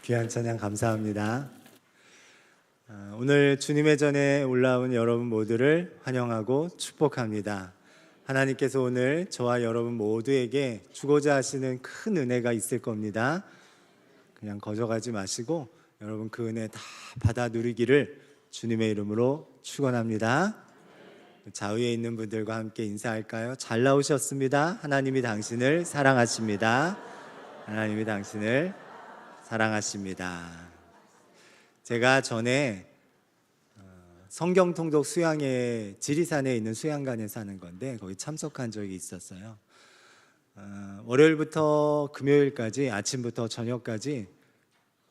귀한 찬양 감사합니다. 오늘 주님의 전에 올라온 여러분 모두를 환영하고 축복합니다. 하나님께서 오늘 저와 여러분 모두에게 주고자 하시는 큰 은혜가 있을 겁니다. 그냥 거저가지 마시고 여러분 그 은혜 다 받아 누리기를 주님의 이름으로 축원합니다. 좌우에 있는 분들과 함께 인사할까요? 잘 나오셨습니다. 하나님이 당신을 사랑하십니다. 하나님이 당신을 사랑하십니다. 제가 전에 성경 통독 수양회 지리산에 있는 수양관에 사는 건데 거기 참석한 적이 있었어요. 월요일부터 금요일까지 아침부터 저녁까지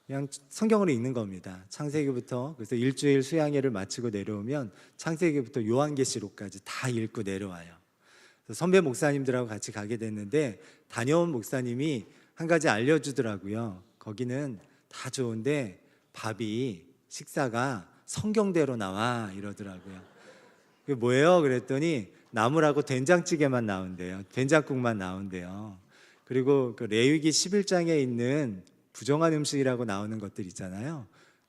그냥 성경을 읽는 겁니다. 창세기부터. 그래서 일주일 수양회를 마치고 내려오면 창세기부터 요한계시록까지 다 읽고 내려와요. 그래서 선배 목사님들하고 같이 가게 됐는데 다녀온 목사님이 한 가지 알려주더라고요. 거기는 다 좋은데 밥이 식사가 성경대로 나와 이러더라고요. 그게 뭐예요? 그랬더니 나물하고 된장찌개만 나온대요. 된장국만 나온대요. 그리고 그 레위기 11장에 있는 부정한 음식이라고 나오는 것들 있잖아요.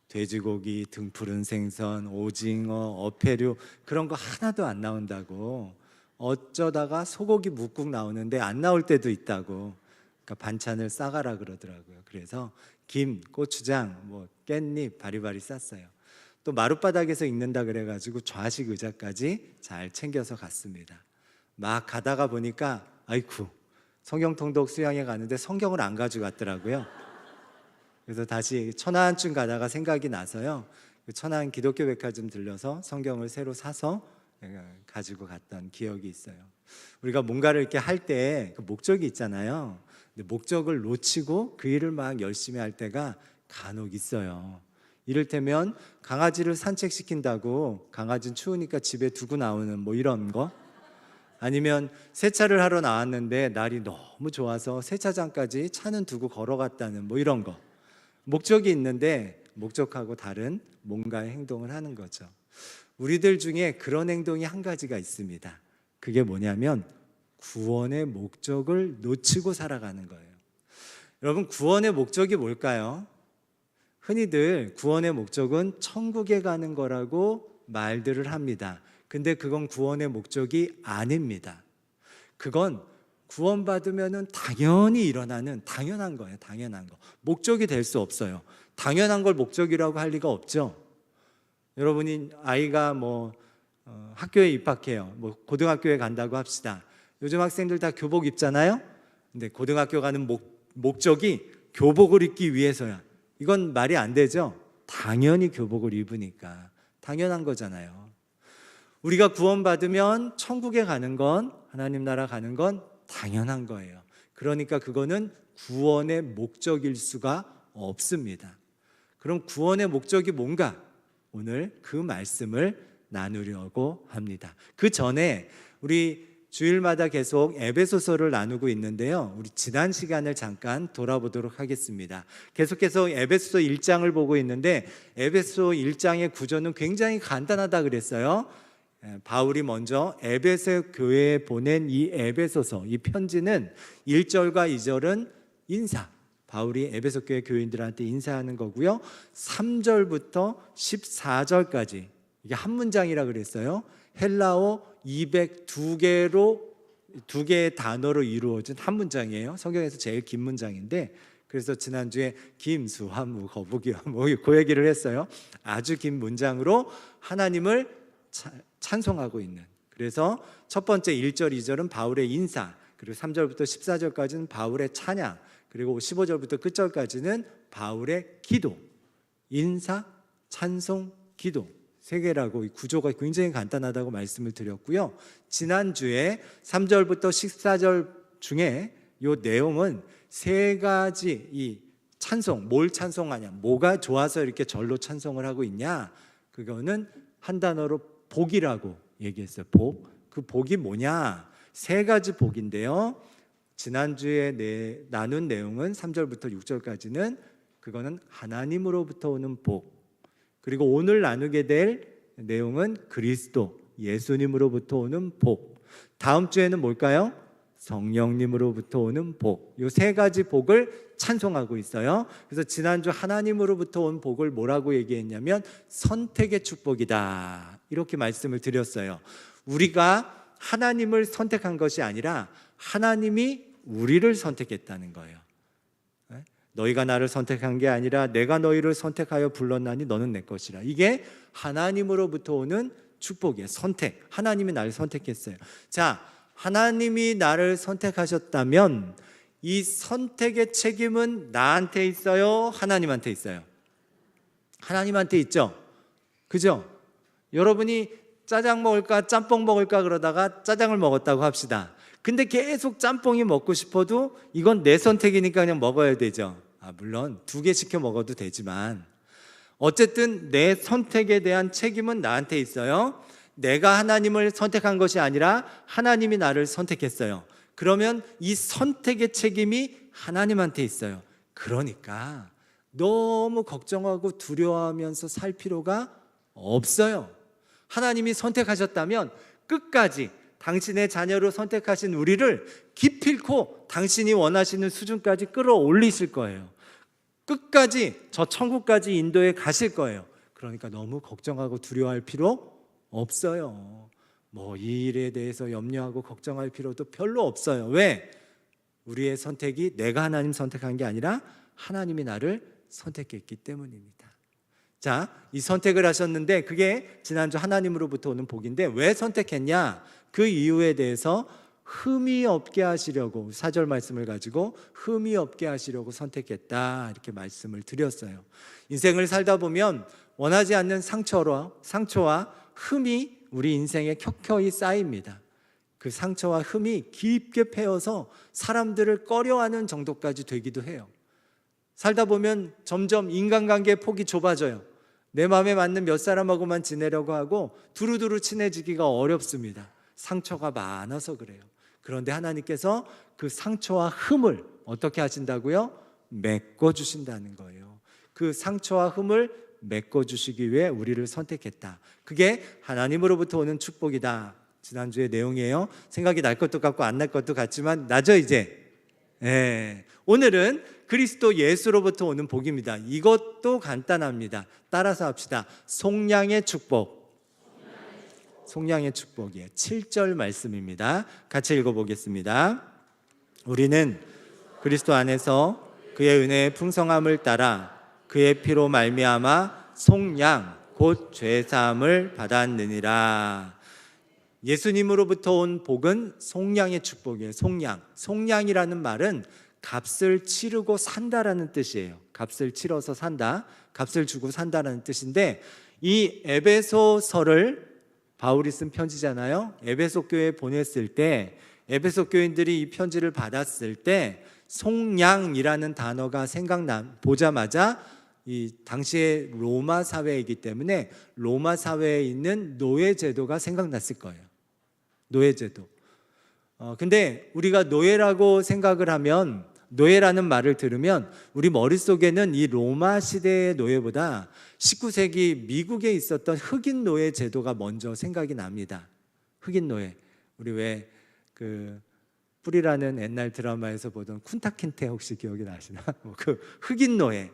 돼지고기, 등푸른 생선, 오징어, 어패류 그런 거 하나도 안 나온다고. 어쩌다가 소고기 묵국 나오는데 안 나올 때도 있다고. 그러니까 반찬을 싸가라 그러더라고요. 그래서 김, 고추장, 뭐 깻잎 바리바리 쌌어요. 또 마룻바닥에서 읽는다 그래가지고 좌식 의자까지 잘 챙겨서 갔습니다. 막 가다가 보니까 아이쿠 성경통독 수양회 가는데 성경을 안 가져갔더라고요. 그래서 다시 천안쯤 가다가 생각이 나서요. 그 천안 기독교 백화점 들려서 성경을 새로 사서 가지고 갔던 기억이 있어요. 우리가 뭔가를 이렇게 할 때 그 목적이 있잖아요. 근데 목적을 놓치고 그 일을 막 열심히 할 때가 간혹 있어요. 이를테면 강아지를 산책시킨다고 강아지는 추우니까 집에 두고 나오는 뭐 이런 거, 아니면 세차를 하러 나왔는데 날이 너무 좋아서 세차장까지 차는 두고 걸어갔다는 뭐 이런 거. 목적이 있는데 목적하고 다른 뭔가의 행동을 하는 거죠. 우리들 중에 그런 행동이 한 가지가 있습니다. 그게 뭐냐면 구원의 목적을 놓치고 살아가는 거예요. 여러분, 구원의 목적이 뭘까요? 흔히들 구원의 목적은 천국에 가는 거라고 말들을 합니다. 근데 그건 구원의 목적이 아닙니다. 그건 구원받으면 당연히 일어나는 당연한 거예요. 당연한 거. 목적이 될 수 없어요. 당연한 걸 목적이라고 할 리가 없죠. 여러분이 아이가 학교에 입학해요. 고등학교에 간다고 합시다. 요즘 학생들 다 교복 입잖아요. 근데 고등학교 가는 목적이 교복을 입기 위해서야. 이건 말이 안 되죠. 당연히 교복을 입으니까 당연한 거잖아요. 우리가 구원받으면 천국에 가는 건, 하나님 나라 가는 건 당연한 거예요. 그러니까 그거는 구원의 목적일 수가 없습니다. 그럼 구원의 목적이 뭔가? 오늘 그 말씀을 나누려고 합니다. 그 전에 우리 주일마다 계속 에베소서를 나누고 있는데요. 우리 지난 시간을 잠깐 돌아보도록 하겠습니다. 계속해서 에베소서 1장을 보고 있는데 에베소 1장의 구조는 굉장히 간단하다 그랬어요. 바울이 먼저 에베소 교회에 보낸 이 에베소서, 이 편지는 1절과 2절은 인사, 바울이 에베소 교회 교인들한테 인사하는 거고요. 3절부터 14절까지 이게 한 문장이라 그랬어요. 헬라어 202개로 두 개의 단어로 이루어진 한 문장이에요. 성경에서 제일 긴 문장인데, 그래서 지난주에 김수환무 거북이와 그 얘기를 했어요. 아주 긴 문장으로 하나님을 찬송하고 있는. 그래서 첫 번째 1절, 2절은 바울의 인사, 그리고 3절부터 14절까지는 바울의 찬양, 그리고 15절부터 끝절까지는 바울의 기도. 인사, 찬송, 기도. 세 개라고 이 구조가 굉장히 간단하다고 말씀을 드렸고요. 지난주에 3절부터 14절 중에 이 내용은 세 가지 이 찬송, 뭘 찬송하냐, 뭐가 좋아서 이렇게 절로 찬송을 하고 있냐, 그거는 한 단어로 복이라고 얘기했어요. 복. 그 복이 뭐냐? 세 가지 복인데요. 지난주에 나눈 내용은 3절부터 6절까지는 그거는 하나님으로부터 오는 복. 그리고 오늘 나누게 될 내용은 그리스도, 예수님으로부터 오는 복. 다음 주에는 뭘까요? 성령님으로부터 오는 복. 이 세 가지 복을 찬송하고 있어요. 그래서 지난주 하나님으로부터 온 복을 뭐라고 얘기했냐면 선택의 축복이다, 이렇게 말씀을 드렸어요. 우리가 하나님을 선택한 것이 아니라 하나님이 우리를 선택했다는 거예요. 너희가 나를 선택한 게 아니라 내가 너희를 선택하여 불렀나니 너는 내 것이라. 이게 하나님으로부터 오는 축복이에요. 선택. 하나님이 나를 선택했어요. 자, 하나님이 나를 선택하셨다면 이 선택의 책임은 나한테 있어요? 하나님한테 있어요? 하나님한테 있죠. 그죠? 여러분이 짜장 먹을까 짬뽕 먹을까 그러다가 짜장을 먹었다고 합시다. 근데 계속 짬뽕이 먹고 싶어도 이건 내 선택이니까 그냥 먹어야 되죠. 물론 2개 시켜 먹어도 되지만 어쨌든 내 선택에 대한 책임은 나한테 있어요. 내가 하나님을 선택한 것이 아니라 하나님이 나를 선택했어요. 그러면 이 선택의 책임이 하나님한테 있어요. 그러니까 너무 걱정하고 두려워하면서 살 필요가 없어요. 하나님이 선택하셨다면 끝까지 당신의 자녀로 선택하신 우리를 기필코 당신이 원하시는 수준까지 끌어올리실 거예요. 끝까지 저 천국까지 인도해 가실 거예요. 그러니까 너무 걱정하고 두려워할 필요 없어요. 이 일에 대해서 염려하고 걱정할 필요도 별로 없어요. 왜? 우리의 선택이 내가 하나님 선택한 게 아니라 하나님이 나를 선택했기 때문입니다. 자, 이 선택을 하셨는데 그게 지난주 하나님으로부터 오는 복인데 왜 선택했냐? 그 이유에 대해서 흠이 없게 하시려고, 4절 말씀을 가지고 흠이 없게 하시려고 선택했다, 이렇게 말씀을 드렸어요. 인생을 살다 보면 원하지 않는 상처와 흠이 우리 인생에 켜켜이 쌓입니다. 그 상처와 흠이 깊게 패여서 사람들을 꺼려하는 정도까지 되기도 해요. 살다 보면 점점 인간관계의 폭이 좁아져요. 내 마음에 맞는 몇 사람하고만 지내려고 하고 두루두루 친해지기가 어렵습니다. 상처가 많아서 그래요. 그런데 하나님께서 그 상처와 흠을 어떻게 하신다고요? 메꿔주신다는 거예요. 그 상처와 흠을 메꿔주시기 위해 우리를 선택했다. 그게 하나님으로부터 오는 축복이다. 지난주의 내용이에요. 생각이 날 것도 같고 안 날 것도 같지만 나죠 이제. 오늘은 그리스도 예수로부터 오는 복입니다. 이것도 간단합니다. 따라서 합시다. 속량의 축복. 속량의 축복이에요. 7절 말씀입니다. 같이 읽어보겠습니다. 우리는 그리스도 안에서 그의 은혜의 풍성함을 따라 그의 피로 말미암아 속량 곧 죄사함을 받았느니라. 예수님으로부터 온 복은 속량의 축복이에요. 속량이라는 말은 값을 치르고 산다라는 뜻이에요. 값을 치러서 산다, 값을 주고 산다라는 뜻인데 이 에베소서를 바울이 쓴 편지잖아요. 에베소 교회에 보냈을 때 에베소 교인들이 이 편지를 받았을 때 속량이라는 단어가 보자마자 이 당시의 로마 사회이기 때문에 로마 사회에 있는 노예 제도가 생각났을 거예요. 노예 제도. 근데 우리가 노예라고 생각을 하면, 노예라는 말을 들으면 우리 머릿속에는 이 로마 시대의 노예보다 19세기 미국에 있었던 흑인 노예 제도가 먼저 생각이 납니다. 흑인 노예. 우리 왜 그 뿌리라는 옛날 드라마에서 보던 쿤타킨테 혹시 기억이 나시나? 그 흑인 노예.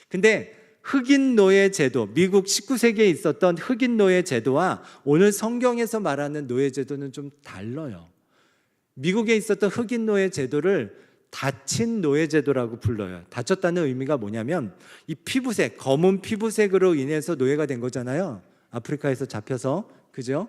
근데 흑인 노예 제도, 미국 19세기에 있었던 흑인 노예 제도와 오늘 성경에서 말하는 노예 제도는 좀 달라요. 미국에 있었던 흑인 노예 제도를 다친 노예 제도라고 불러요. 다쳤다는 의미가 뭐냐면 이 피부색, 검은 피부색으로 인해서 노예가 된 거잖아요. 아프리카에서 잡혀서, 그죠?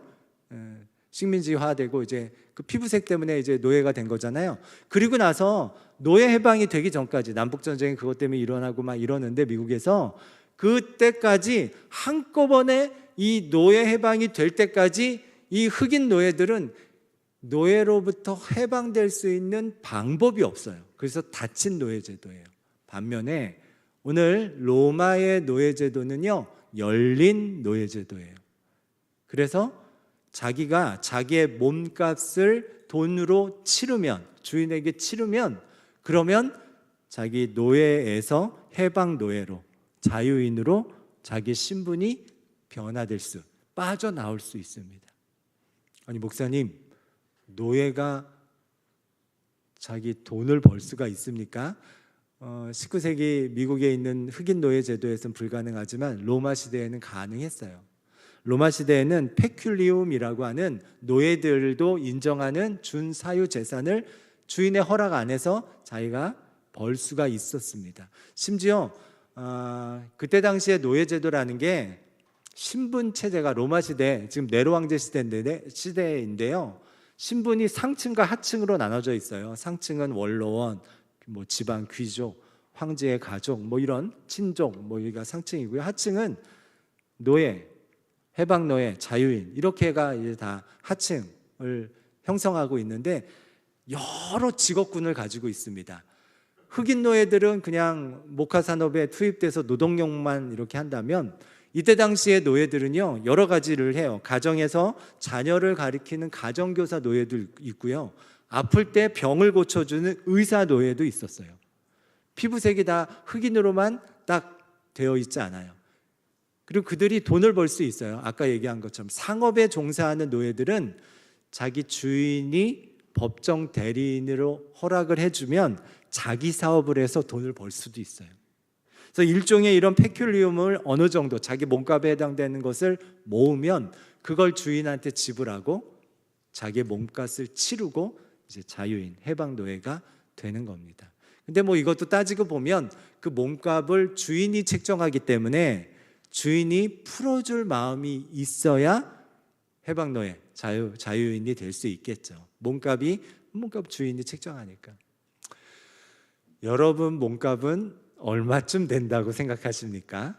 식민지화되고 이제 그 피부색 때문에 이제 노예가 된 거잖아요. 그리고 나서 노예 해방이 되기 전까지, 남북 전쟁이 그것 때문에 일어나고 막 이러는데 미국에서 그때까지 한꺼번에 이 노예 해방이 될 때까지 이 흑인 노예들은 노예로부터 해방될 수 있는 방법이 없어요. 그래서 닫힌 노예 제도예요. 반면에 오늘 로마의 노예 제도는요, 열린 노예 제도예요. 그래서 자기가 자기의 몸값을 돈으로 치르면, 주인에게 치르면, 그러면 자기 노예에서 해방 노예로, 자유인으로 자기 신분이 빠져나올 수 있습니다. 아니 목사님, 노예가 자기 돈을 벌 수가 있습니까? 19세기 미국에 있는 흑인 노예 제도에서는 불가능하지만 로마 시대에는 가능했어요. 로마 시대에는 페큘리움이라고 하는 노예들도 인정하는 준사유 재산을 주인의 허락 안에서 자기가 벌 수가 있었습니다. 심지어 그때 당시에 노예 제도라는 게 신분 체제가 로마 시대, 지금 네로 황제 시대인데요. 신분이 상층과 하층으로 나눠져 있어요. 상층은 원로원, 뭐 지방 귀족, 황제의 가족, 뭐 이런 친족, 뭐 여기가 상층이고요. 하층은 노예, 해방 노예, 자유인 이렇게가 이제 다 하층을 형성하고 있는데 여러 직업군을 가지고 있습니다. 흑인 노예들은 그냥 목화 산업에 투입돼서 노동력만 이렇게 한다면 이때 당시의 노예들은요 여러 가지를 해요. 가정에서 자녀를 가리키는 가정교사 노예도 있고요. 아플 때 병을 고쳐주는 의사 노예도 있었어요. 피부색이 다 흑인으로만 딱 되어 있지 않아요. 그리고 그들이 돈을 벌 수 있어요. 아까 얘기한 것처럼 상업에 종사하는 노예들은 자기 주인이 법정 대리인으로 허락을 해주면 자기 사업을 해서 돈을 벌 수도 있어요. 그래서 일종의 이런 페큘리움을 어느 정도 자기 몸값에 해당되는 것을 모으면 그걸 주인한테 지불하고 자기의 몸값을 치르고 이제 자유인, 해방 노예가 되는 겁니다. 근데 뭐 이것도 따지고 보면 그 몸값을 주인이 책정하기 때문에 주인이 풀어줄 마음이 있어야 해방 노예, 자유인이 될 수 있겠죠. 몸값 주인이 책정하니까. 여러분 몸값은 얼마쯤 된다고 생각하십니까?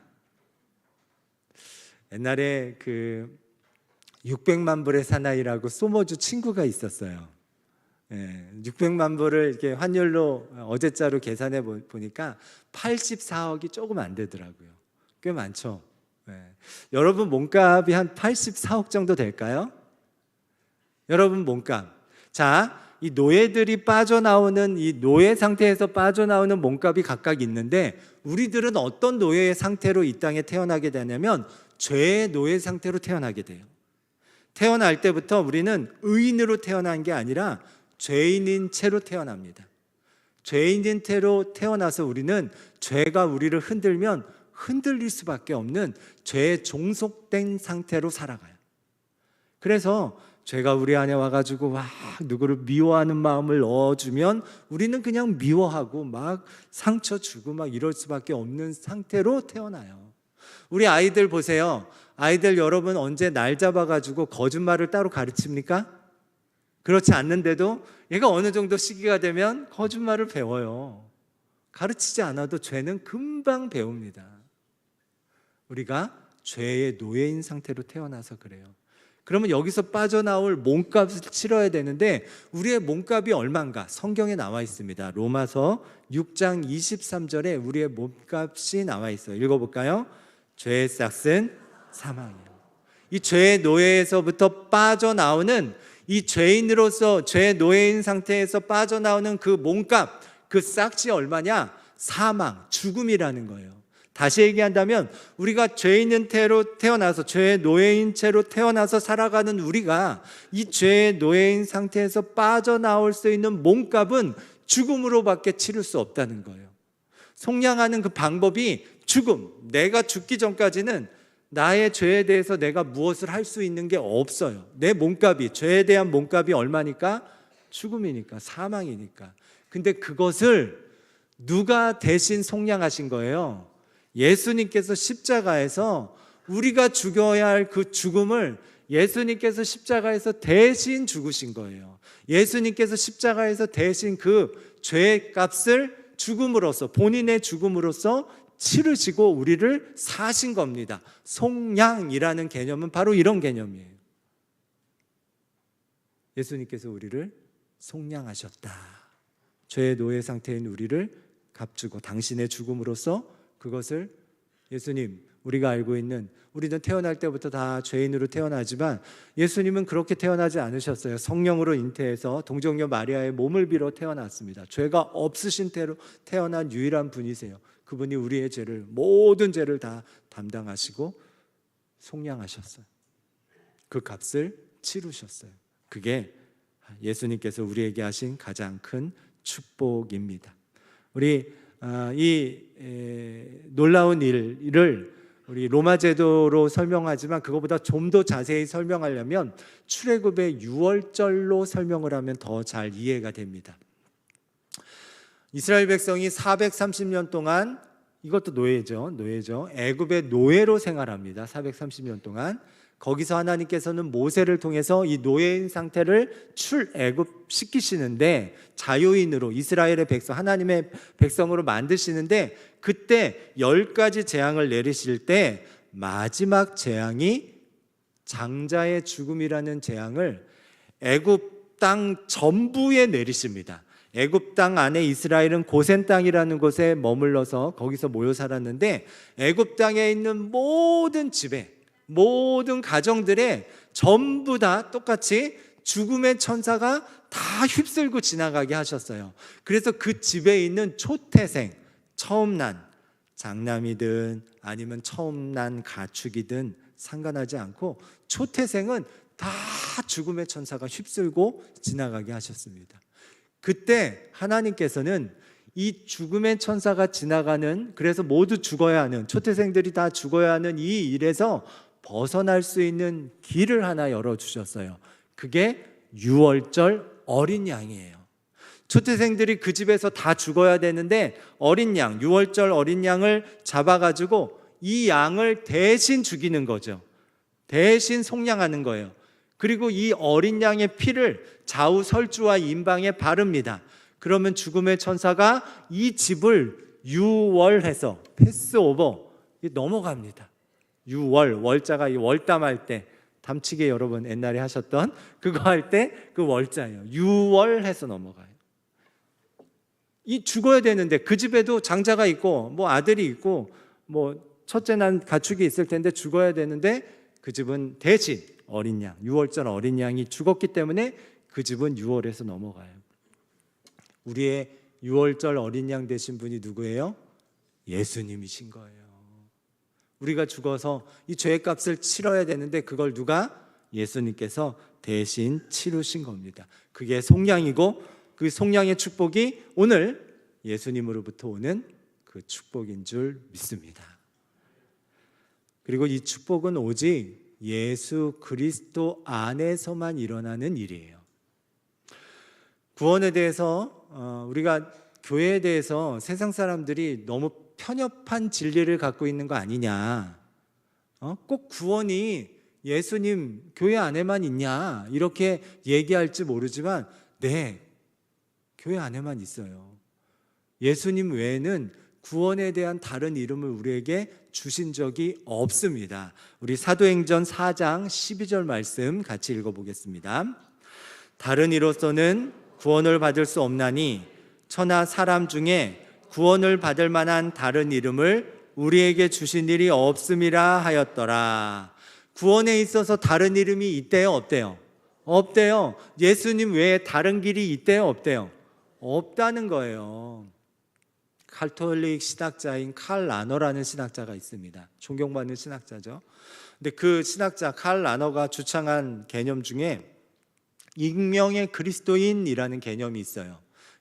옛날에 그 600만 불의 사나이라고 소머주 친구가 있었어요. 600만 불을 이렇게 환율로 어제자로 계산해 보니까 84억이 조금 안 되더라고요. 꽤 많죠. 여러분 몸값이 한 84억 정도 될까요? 여러분 몸값. 자, 이 노예들이 빠져나오는 이 노예 상태에서 빠져나오는 몸값이 각각 있는데 우리들은 어떤 노예의 상태로 이 땅에 태어나게 되냐면 죄의 노예 상태로 태어나게 돼요. 태어날 때부터 우리는 의인으로 태어난 게 아니라 죄인인 채로 태어납니다. 죄인인 채로 태어나서 우리는 죄가 우리를 흔들면 흔들릴 수밖에 없는 죄에 종속된 상태로 살아가요. 그래서 죄가 우리 안에 와가지고 누구를 미워하는 마음을 넣어주면 우리는 그냥 미워하고 막 상처 주고 막 이럴 수밖에 없는 상태로 태어나요. 우리 아이들 보세요. 아이들 여러분 언제 날 잡아가지고 거짓말을 따로 가르칩니까? 그렇지 않는데도 얘가 어느 정도 시기가 되면 거짓말을 배워요. 가르치지 않아도 죄는 금방 배웁니다. 우리가 죄의 노예인 상태로 태어나서 그래요. 그러면 여기서 빠져나올 몸값을 치러야 되는데 우리의 몸값이 얼마인가? 성경에 나와 있습니다. 로마서 6장 23절에 우리의 몸값이 나와 있어요. 읽어볼까요? 죄의 싹은 사망이에요. 이 죄의 노예에서부터 빠져나오는 이 죄인으로서 죄의 노예인 상태에서 빠져나오는 그 몸값, 그 싹이 얼마냐? 사망, 죽음이라는 거예요. 다시 얘기한다면 우리가 죄인인 채로 태어나서 죄의 노예인 채로 태어나서 살아가는 우리가 이 죄의 노예인 상태에서 빠져나올 수 있는 몸값은 죽음으로밖에 치를 수 없다는 거예요. 속량하는 그 방법이 죽음. 내가 죽기 전까지는 나의 죄에 대해서 내가 무엇을 할 수 있는 게 없어요. 내 몸값이, 죄에 대한 몸값이 얼마니까? 죽음이니까, 사망이니까. 근데 그것을 누가 대신 속량하신 거예요? 예수님께서 십자가에서 우리가 죽여야 할 그 죽음을 예수님께서 십자가에서 대신 죽으신 거예요. 예수님께서 십자가에서 대신 그 죄의 값을 죽음으로써, 본인의 죽음으로써 치르시고 우리를 사신 겁니다. 속량이라는 개념은 바로 이런 개념이에요. 예수님께서 우리를 속량하셨다. 죄의 노예 상태인 우리를 값주고 당신의 죽음으로써 그것을 예수님, 우리가 알고 있는, 우리는 태어날 때부터 다 죄인으로 태어나지만 예수님은 그렇게 태어나지 않으셨어요. 성령으로 잉태해서 동정녀 마리아의 몸을 빌어 태어났습니다. 죄가 없으신 태로 태어난 유일한 분이세요. 그분이 우리의 죄를, 모든 죄를 다 담당하시고 속량하셨어요. 그 값을 치르셨어요. 그게 예수님께서 우리에게 하신 가장 큰 축복입니다. 우리 놀라운 일을 우리 로마 제도로 설명하지만 그거보다 좀 더 자세히 설명하려면 출애굽의 유월절로 설명을 하면 더 잘 이해가 됩니다. 이스라엘 백성이 430년 동안, 이것도 노예죠. 애굽의 노예로 생활합니다. 430년 동안. 거기서 하나님께서는 모세를 통해서 이 노예인 상태를 출애굽시키시는데, 자유인으로 이스라엘의 백성, 하나님의 백성으로 만드시는데, 그때 10가지 재앙을 내리실 때 마지막 재앙이 장자의 죽음이라는 재앙을 애굽 땅 전부에 내리십니다. 애굽 땅 안에 이스라엘은 고센 땅이라는 곳에 머물러서 거기서 모여 살았는데, 애굽 땅에 있는 모든 집에, 모든 가정들에 전부 다 똑같이 죽음의 천사가 다 휩쓸고 지나가게 하셨어요. 그래서 그 집에 있는 초태생, 처음 난 장남이든 아니면 처음 난 가축이든 상관하지 않고 초태생은 다 죽음의 천사가 휩쓸고 지나가게 하셨습니다. 그때 하나님께서는 이 죽음의 천사가 지나가는, 그래서 모두 죽어야 하는, 초태생들이 다 죽어야 하는 이 일에서 벗어날 수 있는 길을 하나 열어주셨어요. 그게 유월절 어린 양이에요. 초태생들이 그 집에서 다 죽어야 되는데 어린 양, 유월절 어린 양을 잡아가지고 이 양을 대신 죽이는 거죠. 대신 속량하는 거예요. 그리고 이 어린 양의 피를 좌우 설주와 임방에 바릅니다. 그러면 죽음의 천사가 이 집을 유월해서 패스오버 넘어갑니다. 유월, 월자가 이 월담할 때, 담치게 여러분 옛날에 하셨던 그거 할 때 그 월자예요. 유월해서 넘어가요. 이 죽어야 되는데 그 집에도 장자가 있고 뭐 아들이 있고 뭐 첫째 난 가축이 있을 텐데 죽어야 되는데 그 집은 대신 어린 양, 유월절 어린 양이 죽었기 때문에 그 집은 유월해서 넘어가요. 우리의 유월절 어린 양 되신 분이 누구예요? 예수님이신 거예요. 우리가 죽어서 이 죄의 값을 치러야 되는데 그걸 누가? 예수님께서 대신 치르신 겁니다. 그게 속량이고, 그 속량의 축복이 오늘 예수님으로부터 오는 그 축복인 줄 믿습니다. 그리고 이 축복은 오직 예수 그리스도 안에서만 일어나는 일이에요. 구원에 대해서 우리가 교회에 대해서 세상 사람들이 너무 편협한 진리를 갖고 있는 거 아니냐, 꼭 구원이 예수님 교회 안에만 있냐 이렇게 얘기할지 모르지만, 네, 교회 안에만 있어요. 예수님 외에는 구원에 대한 다른 이름을 우리에게 주신 적이 없습니다. 우리 사도행전 4장 12절 말씀 같이 읽어보겠습니다. 다른 이로서는 구원을 받을 수 없나니 천하 사람 중에 구원을 받을 만한 다른 이름을 우리에게 주신 일이 없음이라 하였더라. 구원에 있어서 다른 이름이 있대요, 없대요? 없대요. 예수님 외에 다른 길이 있대요, 없대요? 없다는 거예요. 카톨릭 신학자인 칼 라너라는 신학자가 있습니다. 존경받는 신학자죠. 근데 그 신학자 칼 라너가 주창한 개념 중에 익명의 그리스도인이라는 개념이 있어요.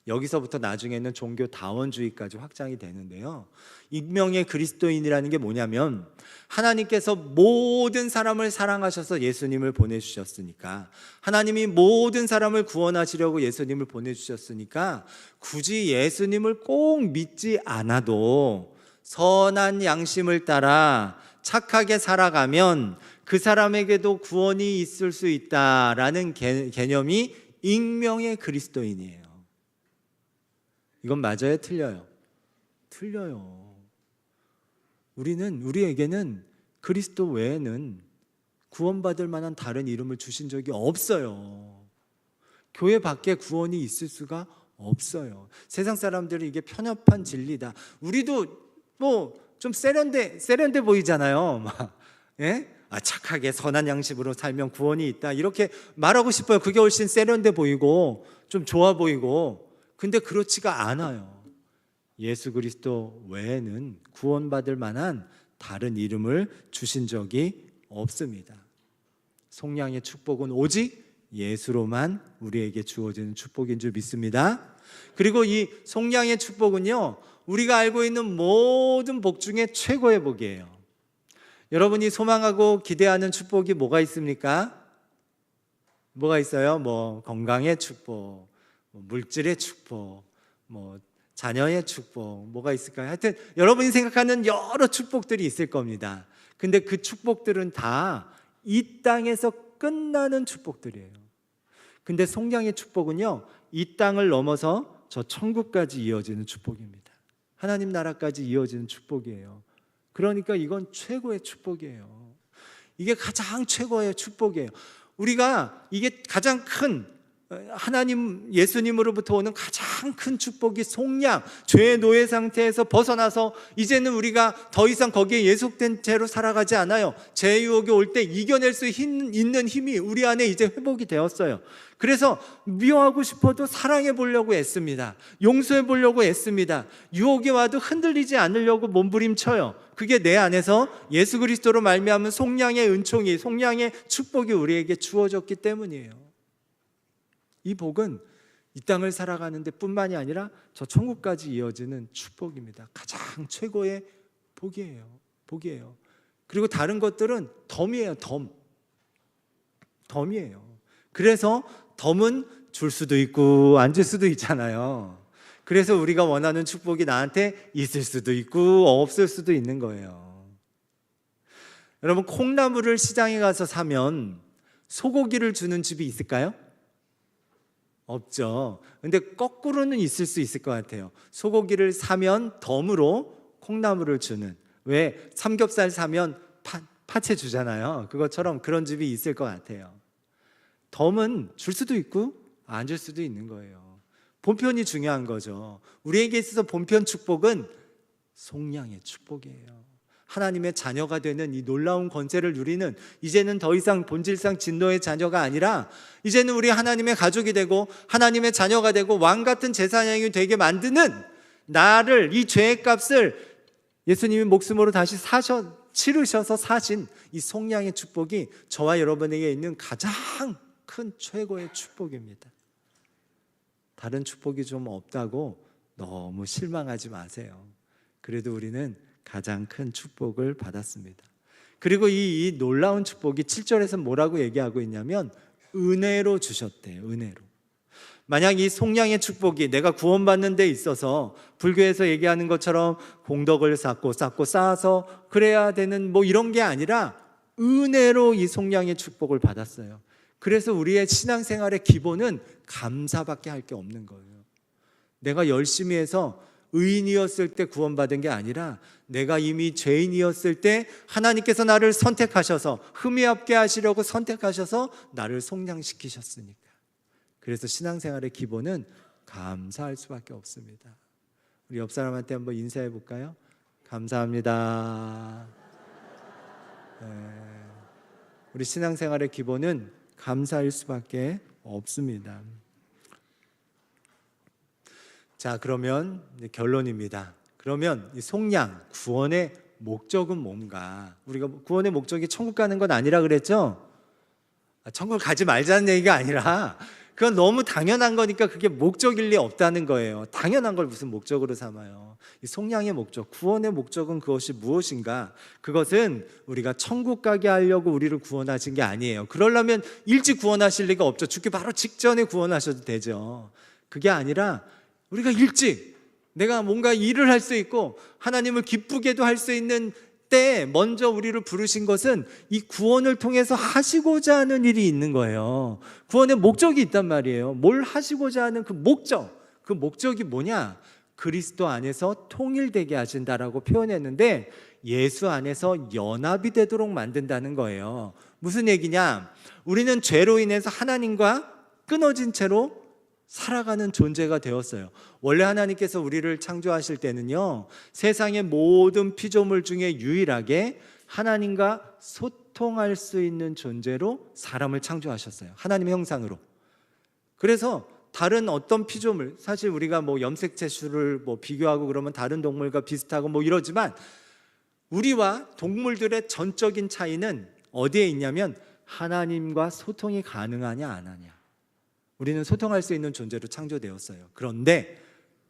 여기서부터 나중에는 종교 다원주의까지 확장이 되는데요. 익명의 그리스도인이라는 게 뭐냐면, 하나님께서 모든 사람을 사랑하셔서 예수님을 보내주셨으니까, 하나님이 모든 사람을 구원하시려고 예수님을 보내주셨으니까 굳이 예수님을 꼭 믿지 않아도 선한 양심을 따라 착하게 살아가면 그 사람에게도 구원이 있을 수 있다라는 개념이 익명의 그리스도인이에요. 이건 맞아요? 틀려요? 틀려요. 우리에게는 그리스도 외에는 구원받을 만한 다른 이름을 주신 적이 없어요. 교회 밖에 구원이 있을 수가 없어요. 세상 사람들은 이게 편협한 진리다. 우리도 뭐 좀 세련돼 보이잖아요. 예? 착하게 선한 양심으로 살면 구원이 있다, 이렇게 말하고 싶어요. 그게 훨씬 세련돼 보이고 좀 좋아 보이고. 근데 그렇지가 않아요. 예수 그리스도 외에는 구원받을 만한 다른 이름을 주신 적이 없습니다. 속량의 축복은 오직 예수로만 우리에게 주어지는 축복인 줄 믿습니다. 그리고 이 속량의 축복은요, 우리가 알고 있는 모든 복 중에 최고의 복이에요. 여러분이 소망하고 기대하는 축복이 뭐가 있습니까? 뭐가 있어요? 뭐 건강의 축복, 뭐 물질의 축복, 뭐 자녀의 축복, 뭐가 있을까요? 하여튼 여러분이 생각하는 여러 축복들이 있을 겁니다. 근데 그 축복들은 다 이 땅에서 끝나는 축복들이에요. 근데 속량의 축복은요, 이 땅을 넘어서 저 천국까지 이어지는 축복입니다. 하나님 나라까지 이어지는 축복이에요. 그러니까 이건 최고의 축복이에요. 이게 가장 최고의 축복이에요. 우리가 이게 가장 큰 하나님 예수님으로부터 오는 가장 큰 축복이 속량, 죄의 노예 상태에서 벗어나서 이제는 우리가 더 이상 거기에 예속된 채로 살아가지 않아요. 죄의 유혹이 올 때 이겨낼 수 있는 힘이 우리 안에 이제 회복이 되었어요. 그래서 미워하고 싶어도 사랑해 보려고 애씁니다. 용서해 보려고 애씁니다. 유혹이 와도 흔들리지 않으려고 몸부림쳐요. 그게 내 안에서 예수 그리스도로 말미암은 속량의 은총이, 속량의 축복이 우리에게 주어졌기 때문이에요. 이 복은 이 땅을 살아가는 데 뿐만이 아니라 저 천국까지 이어지는 축복입니다. 가장 최고의 복이에요. 그리고 다른 것들은 덤이에요. 덤이에요. 그래서 덤은 줄 수도 있고 안 줄 수도 있잖아요. 그래서 우리가 원하는 축복이 나한테 있을 수도 있고 없을 수도 있는 거예요. 여러분, 콩나물을 시장에 가서 사면 소고기를 주는 집이 있을까요? 없죠. 근데 거꾸로는 있을 수 있을 것 같아요. 소고기를 사면 덤으로 콩나물을 주는, 왜 삼겹살 사면 파채 주잖아요. 그것처럼 그런 집이 있을 것 같아요. 덤은 줄 수도 있고 안 줄 수도 있는 거예요. 본편이 중요한 거죠. 우리에게 있어서 본편 축복은 속량의 축복이에요. 하나님의 자녀가 되는 이 놀라운 권세를 누리는, 이제는 더 이상 본질상 진노의 자녀가 아니라 이제는 우리 하나님의 가족이 되고 하나님의 자녀가 되고 왕 같은 제사장이 되게 만드는, 나를, 이 죄의 값을 예수님이 목숨으로 다시 치르셔서 사신 이 속량의 축복이 저와 여러분에게 있는 가장 큰 최고의 축복입니다. 다른 축복이 좀 없다고 너무 실망하지 마세요. 그래도 우리는 가장 큰 축복을 받았습니다. 그리고 이 놀라운 축복이 7절에서 뭐라고 얘기하고 있냐면 은혜로 주셨대요. 은혜로. 만약 이 속량의 축복이 내가 구원받는 데 있어서 불교에서 얘기하는 것처럼 공덕을 쌓고 쌓아서 그래야 되는 뭐 이런 게 아니라 은혜로 이 속량의 축복을 받았어요. 그래서 우리의 신앙생활의 기본은 감사밖에 할 게 없는 거예요. 내가 열심히 해서 의인이었을 때 구원받은 게 아니라 내가 이미 죄인이었을 때 하나님께서 나를 선택하셔서 흠이 없게 하시려고 선택하셔서 나를 속량시키셨으니까. 그래서 신앙생활의 기본은 감사할 수밖에 없습니다. 우리 옆 사람한테 한번 인사해 볼까요? 감사합니다. 네. 우리 신앙생활의 기본은 감사할 수밖에 없습니다. 자, 그러면 결론입니다. 그러면 이 속량, 구원의 목적은 뭔가? 우리가 구원의 목적이 천국 가는 건 아니라 그랬죠? 천국 가지 말자는 얘기가 아니라 그건 너무 당연한 거니까 그게 목적일 리 없다는 거예요. 당연한 걸 무슨 목적으로 삼아요. 이 속량의 목적, 구원의 목적은 그것이 무엇인가? 그것은 우리가 천국 가게 하려고 우리를 구원하신 게 아니에요. 그러려면 일찍 구원하실 리가 없죠. 죽기 바로 직전에 구원하셔도 되죠. 그게 아니라 우리가 일찍 내가 뭔가 일을 할 수 있고 하나님을 기쁘게도 할 수 있는 때에 먼저 우리를 부르신 것은 이 구원을 통해서 하시고자 하는 일이 있는 거예요. 구원의 목적이 있단 말이에요. 뭘 하시고자 하는 그 목적이 뭐냐? 그리스도 안에서 통일되게 하신다라고 표현했는데 예수 안에서 연합이 되도록 만든다는 거예요. 무슨 얘기냐? 우리는 죄로 인해서 하나님과 끊어진 채로 살아가는 존재가 되었어요. 원래 하나님께서 우리를 창조하실 때는요, 세상의 모든 피조물 중에 유일하게 하나님과 소통할 수 있는 존재로 사람을 창조하셨어요. 하나님의 형상으로. 그래서 다른 어떤 피조물, 사실 우리가 뭐 염색체수를 뭐 비교하고 그러면 다른 동물과 비슷하고 뭐 이러지만 우리와 동물들의 전적인 차이는 어디에 있냐면 하나님과 소통이 가능하냐 안 하냐. 우리는 소통할 수 있는 존재로 창조되었어요. 그런데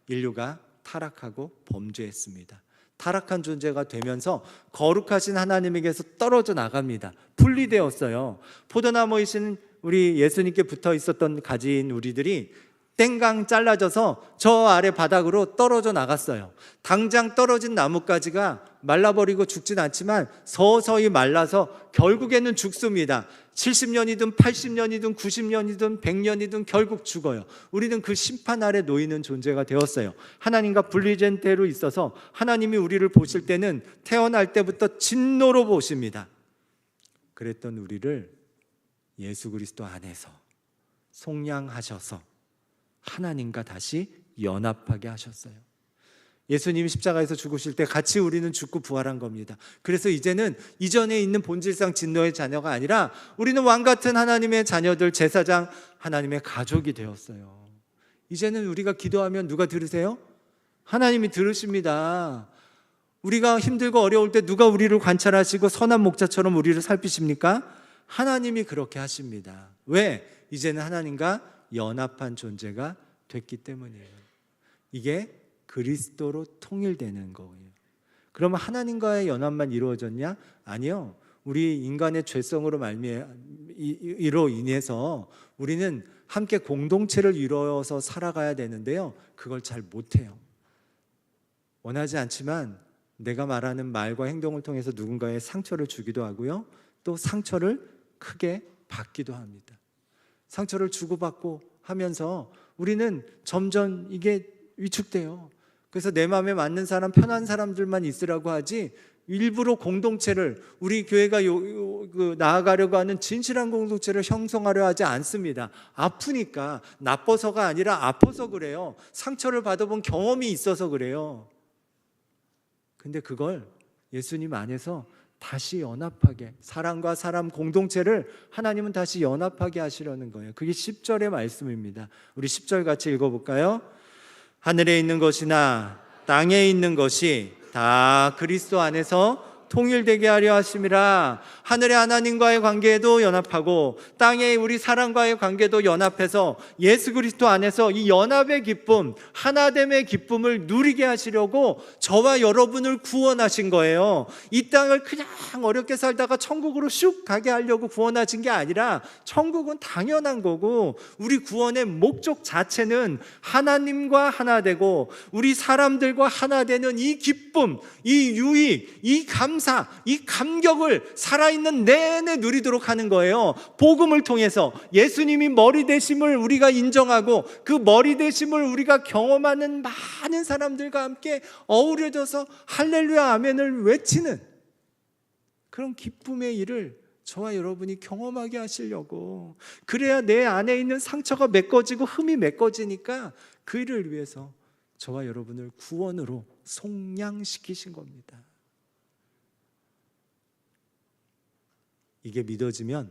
인류가 타락하고 범죄했습니다. 타락한 존재가 되면서 거룩하신 하나님에게서 떨어져 나갑니다. 분리되었어요. 포도나무이신 우리 예수님께 붙어 있었던 가지인 우리들이 땡강 잘라져서 저 아래 바닥으로 떨어져 나갔어요. 당장 떨어진 나뭇가지가 말라버리고 죽진 않지만 서서히 말라서 결국에는 죽습니다. 70년이든 80년이든 90년이든 100년이든 결국 죽어요. 우리는 그 심판 아래 놓이는 존재가 되었어요. 하나님과 분리된 대로 있어서 하나님이 우리를 보실 때는 태어날 때부터 진노로 보십니다. 그랬던 우리를 예수 그리스도 안에서 속량하셔서 하나님과 다시 연합하게 하셨어요. 예수님이 십자가에서 죽으실 때 같이 우리는 죽고 부활한 겁니다. 그래서 이제는 이전에 있는 본질상 진노의 자녀가 아니라 우리는 왕같은 하나님의 자녀들, 제사장, 하나님의 가족이 되었어요. 이제는 우리가 기도하면 누가 들으세요? 하나님이 들으십니다. 우리가 힘들고 어려울 때 누가 우리를 관찰하시고 선한 목자처럼 우리를 살피십니까? 하나님이 그렇게 하십니다. 왜? 이제는 하나님과 연합한 존재가 됐기 때문이에요. 이게 그리스도로 통일되는 거예요. 그러면 하나님과의 연합만 이루어졌냐? 아니요. 우리 인간의 죄성으로 이로 인해서 우리는 함께 공동체를 이루어서 살아가야 되는데요. 그걸 잘 못해요. 원하지 않지만 내가 말하는 말과 행동을 통해서 누군가의 상처를 주기도 하고요. 또 상처를 크게 받기도 합니다. 상처를 주고받고 하면서 우리는 점점 이게 위축돼요. 그래서 내 마음에 맞는 사람, 편한 사람들만 있으라고 하지 일부러 공동체를, 우리 교회가 나아가려고 하는 진실한 공동체를 형성하려 하지 않습니다. 아프니까, 나빠서가 아니라 아파서 그래요. 상처를 받아본 경험이 있어서 그래요. 근데 그걸 예수님 안에서 다시 연합하게, 사람과 사람 공동체를 하나님은 다시 연합하게 하시려는 거예요. 그게 10절의 말씀입니다. 우리 10절 같이 읽어볼까요? 하늘에 있는 것이나 땅에 있는 것이 다 그리스도 안에서 통일되게 하려 하심이라. 하늘의 하나님과의 관계에도 연합하고 땅의 우리 사람과의 관계도 연합해서 예수 그리스도 안에서 이 연합의 기쁨, 하나됨의 기쁨을 누리게 하시려고 저와 여러분을 구원하신 거예요. 이 땅을 그냥 어렵게 살다가 천국으로 슉 가게 하려고 구원하신 게 아니라 천국은 당연한 거고, 우리 구원의 목적 자체는 하나님과 하나 되고 우리 사람들과 하나 되는 이 기쁨, 이 유익, 이 감사, 이 감격을 살아있는 내내 누리도록 하는 거예요. 복음을 통해서 예수님이 머리 되심을 우리가 인정하고 그 머리 되심을 우리가 경험하는 많은 사람들과 함께 어우러져서 할렐루야 아멘을 외치는 그런 기쁨의 일을 저와 여러분이 경험하게 하시려고, 그래야 내 안에 있는 상처가 메꿔지고 흠이 메꿔지니까 그 일을 위해서 저와 여러분을 구원으로 속량시키신 겁니다. 이게 믿어지면,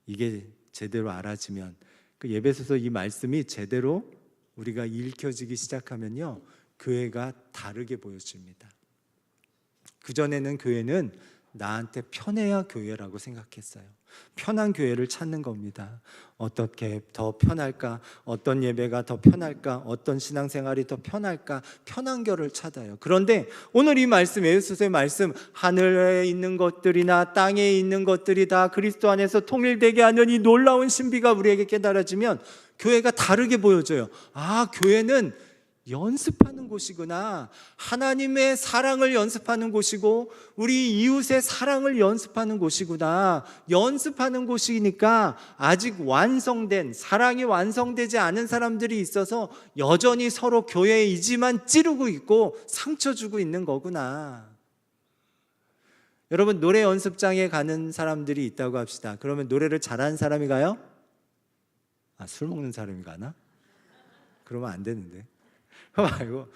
이게 제대로 알아지면, 그 에베소서 이 말씀이 제대로 우리가 읽혀지기 시작하면요, 교회가 다르게 보여집니다. 그전에는 교회는 나한테 편해야 교회라고 생각했어요. 편한 교회를 찾는 겁니다. 어떻게 더 편할까? 어떤 예배가 더 편할까? 어떤 신앙생활이 더 편할까? 편한 교를 찾아요. 그런데 오늘 이 말씀, 에베소서의 말씀, 하늘에 있는 것들이나 땅에 있는 것들이 다 그리스도 안에서 통일되게 하는 이 놀라운 신비가 우리에게 깨달아지면 교회가 다르게 보여져요. 아, 교회는 연습하는 곳이구나. 하나님의 사랑을 연습하는 곳이고 우리 이웃의 사랑을 연습하는 곳이구나. 연습하는 곳이니까 아직 완성된, 사랑이 완성되지 않은 사람들이 있어서 여전히 서로 교회의 이지만 찌르고 있고 상처 주고 있는 거구나. 여러분, 노래 연습장에 가는 사람들이 있다고 합시다. 그러면 노래를 잘하는 사람이 가요? 술 먹는 사람이 가나? 그러면 안 되는데. 말고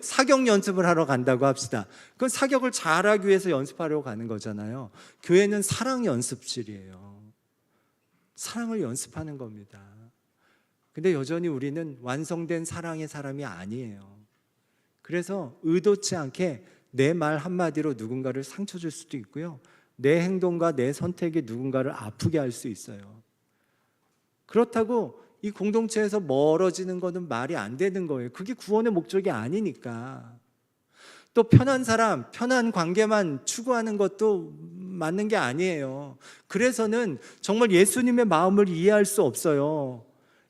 사격 연습을 하러 간다고 합시다. 그건 사격을 잘하기 위해서 연습하려고 가는 거잖아요. 교회는 사랑 연습실이에요. 사랑을 연습하는 겁니다. 근데 여전히 우리는 완성된 사랑의 사람이 아니에요. 그래서 의도치 않게 내 말 한마디로 누군가를 상처 줄 수도 있고요, 내 행동과 내 선택이 누군가를 아프게 할 수 있어요. 그렇다고 이 공동체에서 멀어지는 것은 말이 안 되는 거예요. 그게 구원의 목적이 아니니까. 또 편한 사람, 편한 관계만 추구하는 것도 맞는 게 아니에요. 그래서는 정말 예수님의 마음을 이해할 수 없어요.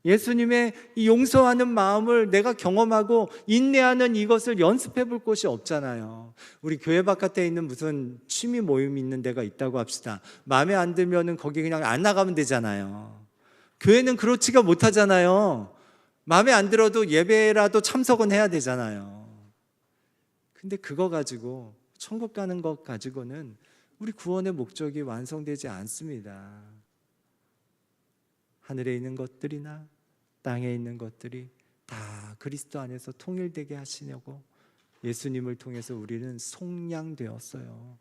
예수님의 이 용서하는 마음을 내가 경험하고 인내하는 이것을 연습해 볼 곳이 없잖아요. 우리 교회 바깥에 있는 무슨 취미 모임이 있는 데가 있다고 합시다. 마음에 안 들면은 거기 그냥 안 나가면 되잖아요. 교회는 그렇지가 못하잖아요. 마음에 안 들어도 예배라도 참석은 해야 되잖아요. 근데 그거 가지고 천국 가는 것 가지고는 우리 구원의 목적이 완성되지 않습니다. 하늘에 있는 것들이나 땅에 있는 것들이 다 그리스도 안에서 통일되게 하시려고 예수님을 통해서 우리는 속량되었어요.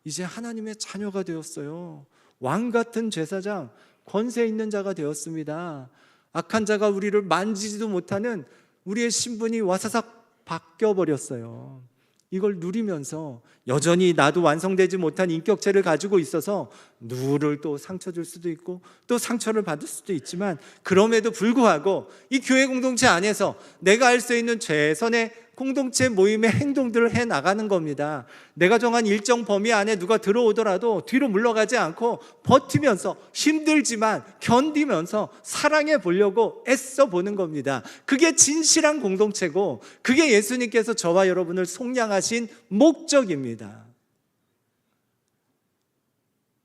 이제 하나님의 자녀가 되었어요. 왕 같은 제사장, 권세 있는 자가 되었습니다. 악한 자가 우리를 만지지도 못하는 우리의 신분이 와사삭 바뀌어버렸어요. 이걸 누리면서 여전히 나도 완성되지 못한 인격체를 가지고 있어서 누구를 또 상처 줄 수도 있고 또 상처를 받을 수도 있지만, 그럼에도 불구하고 이 교회 공동체 안에서 내가 할 수 있는 최선의 공동체 모임의 행동들을 해 나가는 겁니다. 내가 정한 일정 범위 안에 누가 들어오더라도 뒤로 물러가지 않고 버티면서 힘들지만 견디면서 사랑해 보려고 애써 보는 겁니다. 그게 진실한 공동체고 그게 예수님께서 저와 여러분을 속량하신 목적입니다.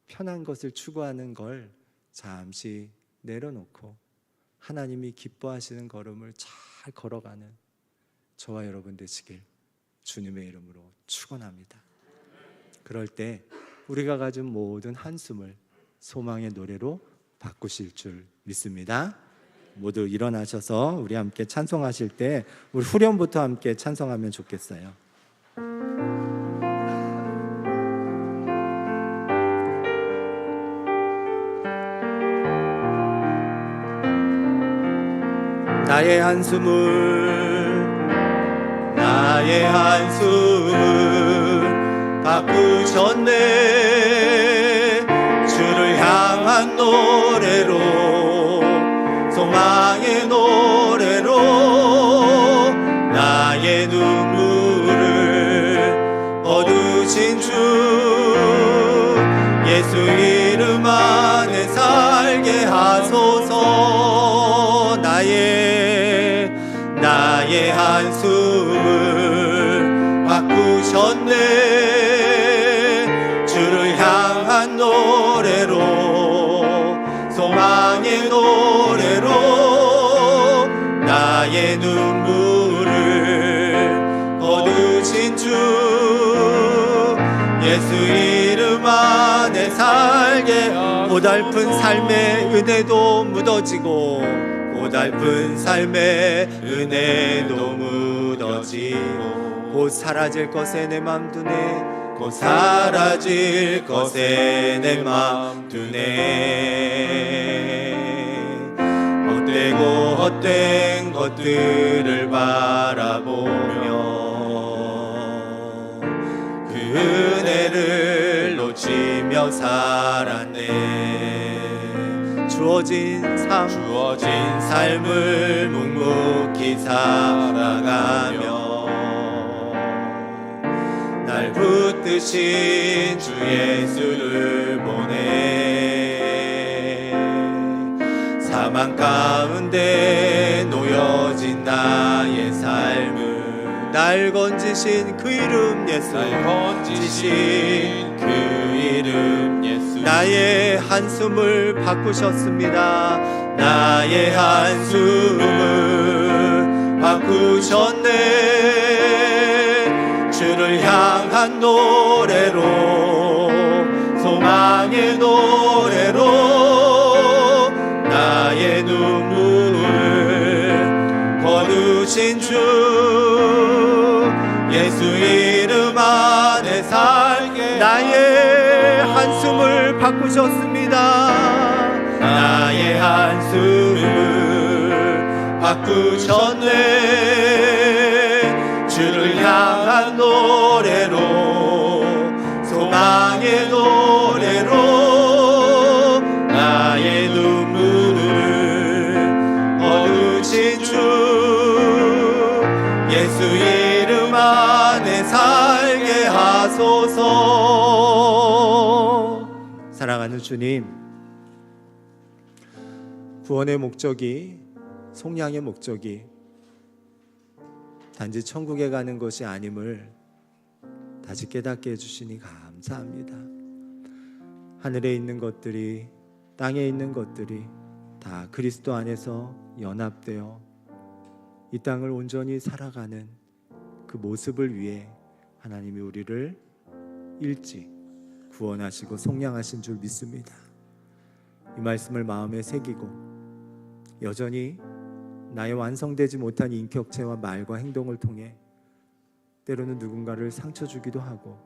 편한 것을 추구하는 걸 잠시 내려놓고 하나님이 기뻐하시는 걸음을 잘 걸어가는 저와 여러분 되시길 주님의 이름으로 축원합니다. 그럴 때 우리가 가진 모든 한숨을 소망의 노래로 바꾸실 줄 믿습니다. 모두 일어나셔서 우리 함께 찬송하실 때 우리 후렴부터 함께 찬송하면 좋겠어요. 나의 한숨을 바꾸셨네. 주를 향한 노래로, 소망의 노래로 나의 눈물을 거두신 주, 예수 이름 안에 살게 하소서. 나의 한숨을 바꾸셨네. 주를 향한 노래로, 소망의 노래로 나의 눈물을 거두신 주, 예수 이름 안에 살게. 고달픈 삶의 은혜도 묻어지고, 고달픈 삶의 은혜도 묻어지고, 곧 사라질 것에 내 맘 두네. 곧 사라질 것에 내 맘 두네. 헛되고 헛된 것들을 바라보며 그 은혜를 놓치며 살았네. 주어진 삶을 묵묵히 살아가며 날 붙드신 주 예수를 보내. 사망 가운데 놓여진 나의 삶을 날 건지신 그 이름 예수, 나의 한숨을 바꾸셨습니다. 나의 한숨을 바꾸셨네. 주를 향한 노래로, 소망의 노래로 나의 눈물을 거두신 주, 예수 이름 안에 살게. 나의 한숨을 바꾸셨습니다. 나의 한숨을 바꾸셨네. 주를 향한 노래로, 소망의 노래로 살게 하소서. 사랑하는 주님, 구원의 목적이, 속량의 목적이 단지 천국에 가는 것이 아님을 다시 깨닫게 해주시니 감사합니다. 하늘에 있는 것들이, 땅에 있는 것들이 다 그리스도 안에서 연합되어 이 땅을 온전히 살아가는 그 모습을 위해 하나님이 우리를 일찍 구원하시고 속량하신 줄 믿습니다. 이 말씀을 마음에 새기고 여전히 나의 완성되지 못한 인격체와 말과 행동을 통해 때로는 누군가를 상처 주기도 하고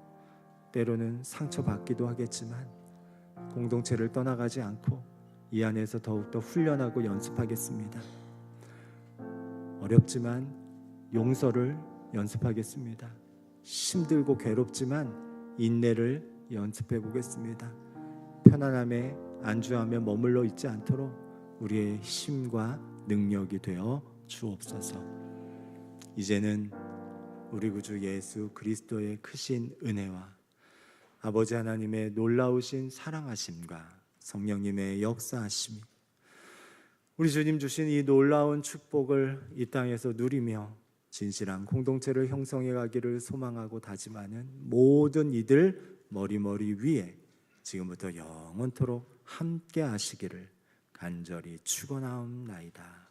때로는 상처받기도 하겠지만 공동체를 떠나가지 않고 이 안에서 더욱더 훈련하고 연습하겠습니다. 어렵지만 용서를 연습하겠습니다. 힘들고 괴롭지만 인내를 연습해 보겠습니다. 편안함에 안주하며 머물러 있지 않도록 우리의 힘과 능력이 되어 주옵소서. 이제는 우리 구주 예수 그리스도의 크신 은혜와 아버지 하나님의 놀라우신 사랑하심과 성령님의 역사하심이 우리 주님 주신 이 놀라운 축복을 이 땅에서 누리며 진실한 공동체를 형성해 가기를 소망하고 다짐하는 모든 이들 머리머리 위에 지금부터 영원토록 함께 하시기를 간절히 축원하옵나이다.